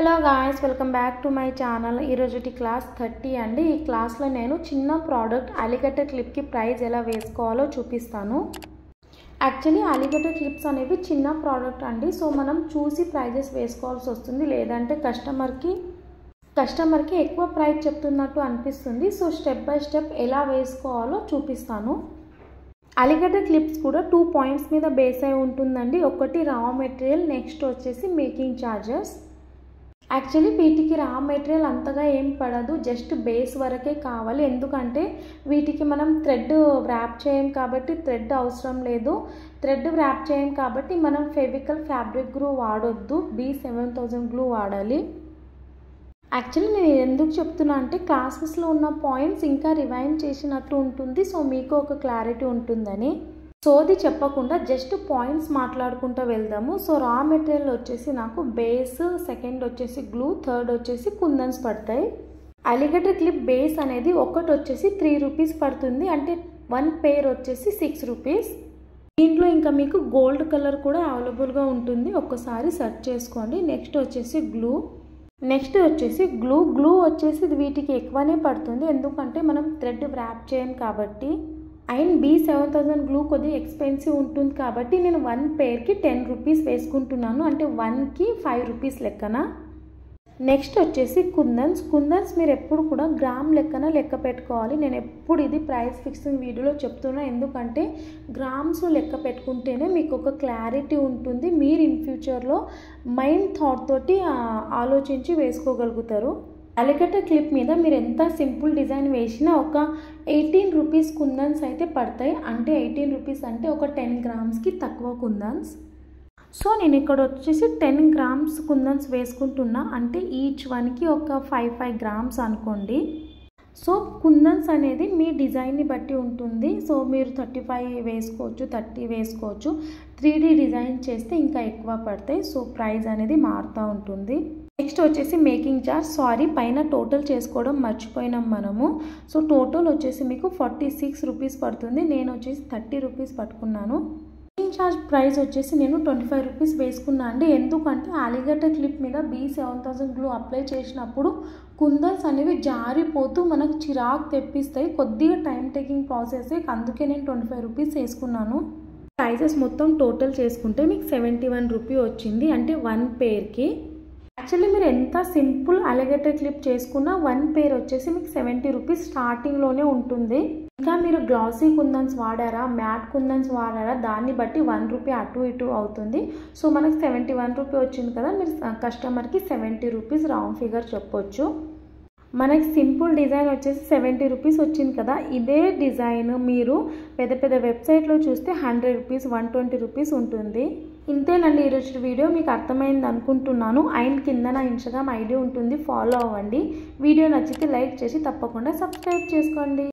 Hello guys, welcome back to my channel. ఈరోజుటి class 30 అండి. ఈ క్లాస్లో నేను చిన్న ప్రోడక్ట్ అలిగేటర్ క్లిప్కి ప్రైస్ ఎలా వేసుకోవాలో చూపిస్తాను. యాక్చువల్లీ అలిగేటర్ క్లిప్స్ అనేవి చిన్న ప్రోడక్ట్ అండి. సో మనం చూసి ప్రైజెస్ వేసుకోవాల్సి వస్తుంది, లేదంటే కస్టమర్కి ఎక్కువ ప్రైస్ చెప్తున్నట్టు అనిపిస్తుంది. సో స్టెప్ బై స్టెప్ ఎలా వేసుకోవాలో చూపిస్తాను. అలిగేటర్ క్లిప్స్ కూడా 2 పాయింట్స్ మీద బేస్ అయి ఉంటుందండి. ఒకటి రా మెటీరియల్, నెక్స్ట్ వచ్చేసి మేకింగ్ ఛార్జెస్. యాక్చువల్లీ వీటికి రా మెటీరియల్ అంతగా ఏం పడదు, జస్ట్ బేస్ వరకే కావాలి. ఎందుకంటే వీటికి మనం థ్రెడ్ వ్రాప్ చేయం కాబట్టి థ్రెడ్ అవసరం లేదు. థ్రెడ్ వ్రాప్ చేయం కాబట్టి మనం ఫెవికల్ ఫ్యాబ్రిక్ గ్లూ వాడొద్దు, B7000 గ్లూ వాడాలి. యాక్చువల్లీ నేను ఎందుకు చెప్తున్నా అంటే క్లాసెస్లో ఉన్న పాయింట్స్ ఇంకా రివైండ్ చేసినట్టు ఉంటుంది, సో మీకు ఒక క్లారిటీ ఉంటుందని. సోది చెప్పకుండా జస్ట్ పాయింట్స్ మాట్లాడుకుంటూ వెళ్దాము. సో రా మెటీరియల్ వచ్చేసి నాకు బేస్, సెకండ్ వచ్చేసి గ్లూ, థర్డ్ వచ్చేసి కుందన్స్ పడతాయి. అలిగేటర్ క్లిప్ బేస్ అనేది ఒకటి వచ్చేసి 3 రూపీస్ పడుతుంది, అంటే 1 పేర్ వచ్చేసి 6 రూపీస్. దీంట్లో ఇంకా మీకు గోల్డ్ కలర్ కూడా అవైలబుల్గా ఉంటుంది, ఒక్కసారి సెర్చ్ చేసుకోండి. నెక్స్ట్ వచ్చేసి గ్లూ వచ్చేసి వీటికి ఎక్కువనే పడుతుంది, ఎందుకంటే మనం థ్రెడ్ వ్రాప్ చేయం కాబట్టి. అండ్ B7000 గ్లూ కొద్దిగా ఎక్స్పెన్సివ్ ఉంటుంది కాబట్టి నేను 1 పేర్కి 10 రూపీస్ వేసుకుంటున్నాను, అంటే 1కి 5 రూపీస్ లెక్కన. నెక్స్ట్ వచ్చేసి కుందన్స్ మీరు ఎప్పుడు కూడా గ్రామ్ లెక్కన లెక్క పెట్టుకోవాలి. నేను ఎప్పుడు ఇది ప్రైస్ ఫిక్సింగ్ వీడియోలో చెప్తున్నా, ఎందుకంటే గ్రామ్స్లో లెక్క పెట్టుకుంటేనే మీకు ఒక క్లారిటీ ఉంటుంది. మీరు ఇన్ ఫ్యూచర్లో మైండ్ థాట్ తోటి ఆలోచించి వేసుకోగలుగుతారు. అలిగేటర్ క్లిప్ మీద మీరు ఎంత సింపుల్ డిజైన్ వేసినా ఒక 18 రూపీస్ కుందన్స్ అయితే పడతాయి. అంటే 18 రూపీస్ అంటే ఒక 10 గ్రామ్స్కి తక్కువ కుందన్స్. సో నేను ఇక్కడ వచ్చేసి 10 గ్రామ్స్ కుందన్స్ వేసుకుంటున్నా, అంటే ఈచ్ వన్కి ఒక 5 గ్రామ్స్ అనుకోండి. సో కుందన్స్ అనేది మీ డిజైన్ని బట్టి ఉంటుంది. సో మీరు 35 వేసుకోవచ్చు, 30 వేసుకోవచ్చు. 3D డిజైన్ చేస్తే ఇంకా ఎక్కువ పడతాయి. సో ప్రైస్ అనేది మారుతూ ఉంటుంది. నెక్స్ట్ వచ్చేసి మేకింగ్ ఛార్జ్. పైన టోటల్ చేసుకోవడం మర్చిపోయినాం మనము. సో టోటల్ వచ్చేసి మీకు 46 రూపీస్ పడుతుంది. నేను వచ్చేసి 30 రూపీస్ పట్టుకున్నాను. మేకింగ్ ఛార్జ్ ప్రైస్ వచ్చేసి నేను 25 రూపీస్ వేసుకున్నాను అండి. ఎందుకంటే అలిగేటర్ క్లిప్ మీద B7000 గ్లూ అప్లై చేసినప్పుడు కుందన్స్ అనేవి జారిపోతూ మనకు చిరాకు తెప్పిస్తాయి. కొద్దిగా టైం టేకింగ్ ప్రాసెస్, అందుకే నేను 25 రూపీస్ వేసుకున్నాను. ప్రైజెస్ మొత్తం టోటల్ చేసుకుంటే మీకు 71 రూపీ వచ్చింది, అంటే 1 పేర్కి. యాక్చువల్లీ మీరు ఎంత సింపుల్ అలిగేటర్ క్లిప్ చేసుకున్నా 1 పేర్ వచ్చేసి మీకు 70 రూపీస్ స్టార్టింగ్లోనే ఉంటుంది. ఇంకా మీరు గ్లాసీ కుందన్స్ వాడారా, మ్యాట్ కుందన్స్ వాడారా, దాన్ని బట్టి 1 రూపీ అటు ఇటు అవుతుంది. సో మనకు 71 రూపీ వచ్చింది కదా, మీరు కస్టమర్కి 70 రూపీస్ రౌండ్ ఫిగర్ చెప్పొచ్చు. మనకి సింపుల్ డిజైన్ వచ్చేసి 70 రూపీస్ వచ్చింది కదా. ఇదే డిజైన్ మీరు పెద్ద వెబ్సైట్లో చూస్తే 100 రూపీస్, 120 రూపీస్ ఉంటుంది. ఇంతేనండి ఈరోజు వీడియో. మీకు అర్థమైంది అనుకుంటున్నాను. అండ్ కింద నా ఇన్స్టాగ్రామ్ ఐడి ఉంటుంది, ఫాలో అవ్వండి. వీడియో నచ్చితే లైక్ చేసి తప్పకుండా సబ్స్క్రైబ్ చేసుకోండి.